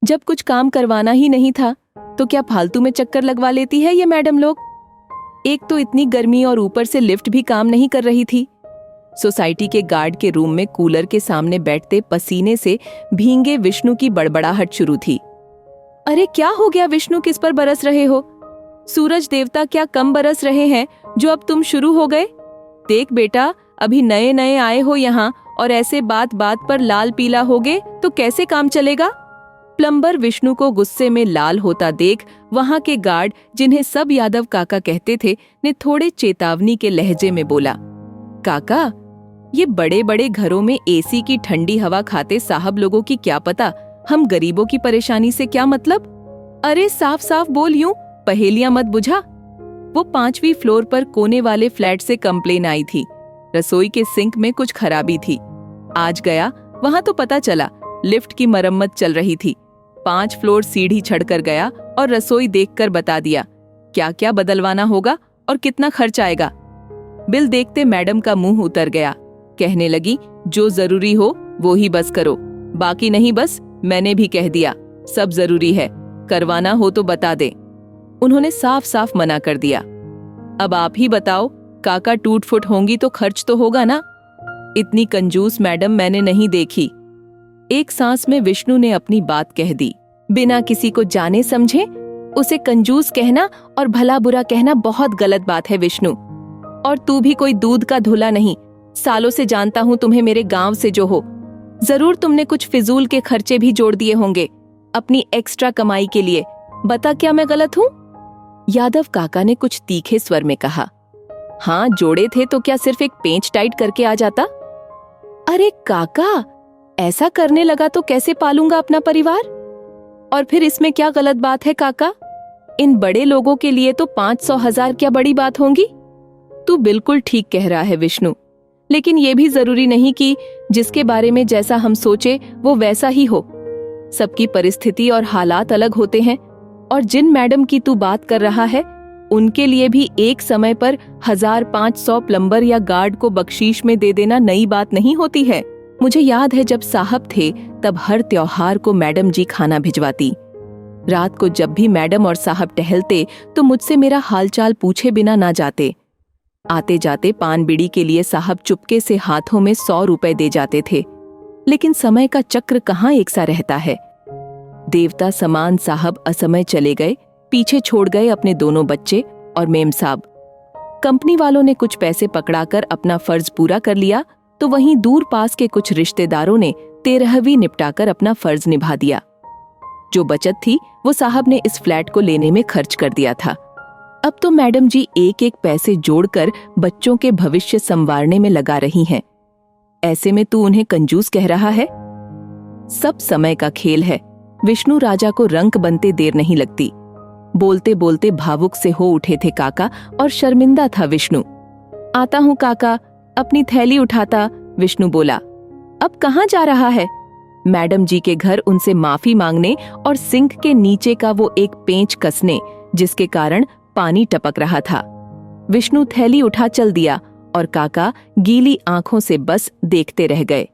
जब कुछ काम करवाना ही नहीं था तो क्या फालतू में चक्कर लगवा लेती है ये मैडम लोग। एक तो इतनी गर्मी और ऊपर से लिफ्ट भी काम नहीं कर रही थी। सोसाइटी के गार्ड के रूम में कूलर के सामने बैठते पसीने से भींगे विष्णु की बड़बड़ाहट शुरू थी। अरे क्या हो गया विष्णु, किस पर बरस रहे हो? सूरज देवता क्या कम बरस रहे हैं जो अब तुम शुरू हो गए? देख बेटा, अभी नए नए आए हो यहाँ और ऐसे बात बात पर लाल पीला होगे तो कैसे काम चलेगा? प्लम्बर विष्णु को गुस्से में लाल होता देख वहां के गार्ड, जिन्हें सब यादव काका कहते थे, ने थोड़े चेतावनी के लहजे में बोला, काका, ये बड़े बड़े घरों में एसी की ठंडी हवा खाते साहब लोगों की क्या पता हम गरीबों की परेशानी से क्या मतलब? अरे साफ साफ बोल, यूं पहेलियां मत बुझा। वो 5वीं फ्लोर पर कोने वाले फ्लैट से कंप्लेन आई थी। रसोई के सिंक में कुछ खराबी थी। आज गया वहां तो पता चला लिफ्ट की मरम्मत चल रही थी। 5 फ्लोर सीढ़ी चढ़कर गया और रसोई देखकर बता दिया क्या क्या बदलवाना होगा और कितना खर्च आएगा। बिल देखते मैडम का मुंह उतर गया। कहने लगी, जो जरूरी हो वो ही बस करो, बाकी नहीं। बस मैंने भी कह दिया सब जरूरी है, करवाना हो तो बता दे। उन्होंने साफ साफ मना कर दिया। अब आप ही बताओ, काका टूट फुट होंगी तो खर्च तो होगा ना। इतनी कंजूस मैडम मैंने नहीं देखी। एक सांस में विष्णु ने अपनी बात कह दी। बिना किसी को जाने समझे उसे कंजूस कहना और भला बुरा कहना बहुत गलत बात है विष्णु। और तू भी कोई दूध का धुला नहीं। सालों से जानता हूँ तुम्हें, मेरे गांव से जो हो। जरूर तुमने कुछ फिजूल के खर्चे भी जोड़ दिए होंगे अपनी एक्स्ट्रा कमाई के लिए। बता क्या मैं गलत हूँ? यादव काका ने कुछ तीखे स्वर में कहा। हाँ जोड़े थे तो क्या सिर्फ एक पेंच टाइट करके आ जाता? अरे काका, ऐसा करने लगा तो कैसे पालूंगा अपना परिवार? और फिर इसमें क्या गलत बात है काका? इन बड़े लोगों के लिए तो 500,000 क्या बड़ी बात होंगी? तू बिल्कुल ठीक कह रहा है विष्णु, लेकिन ये भी जरूरी नहीं कि जिसके बारे में जैसा हम सोचे वो वैसा ही हो। सबकी परिस्थिति और हालात अलग होते हैं। और जिन मैडम की तू बात कर रहा है उनके लिए भी एक समय पर 1500 प्लम्बर या गार्ड को बख्शीश में दे देना नई बात नहीं होती है। मुझे याद है जब साहब थे तब हर त्योहार को मैडम जी खाना भिजवाती। रात को जब भी मैडम और साहब टहलते तो मुझसे मेरा हालचाल पूछे बिना ना जाते। आते जाते पान बीड़ी के लिए साहब चुपके से हाथों में 100 रुपए दे जाते थे। लेकिन समय का चक्र कहाँ एक सा रहता है। देवता समान साहब असमय चले गए, पीछे छोड़ गए अपने दोनों बच्चे और मेम साहब। कंपनी वालों ने कुछ पैसे पकड़ाकर अपना फर्ज पूरा कर लिया तो वहीं दूर पास के कुछ रिश्तेदारों ने 13वीं निपटाकर अपना फर्ज निभा दिया। जो बचत थी वो साहब ने इस फ्लैट को लेने में खर्च कर दिया था। अब तो मैडम जी एक एक पैसे जोड़कर बच्चों के भविष्य संवारने में लगा रही हैं। ऐसे में तू उन्हें कंजूस कह रहा है? सब समय का खेल है। विष्णु राजा को रंक बनते देर नहीं लगती। बोलते बोलते भावुक से हो उठे थे काका और शर्मिंदा था विष्णु। आता हूँ काका, अपनी थैली उठाता विष्णु बोला। अब कहाँ जा रहा है? मैडम जी के घर उनसे माफी मांगने और सिंक के नीचे का वो एक पेंच कसने जिसके कारण पानी टपक रहा था। विष्णु थैली उठा चल दिया और काका गीली आंखों से बस देखते रह गए।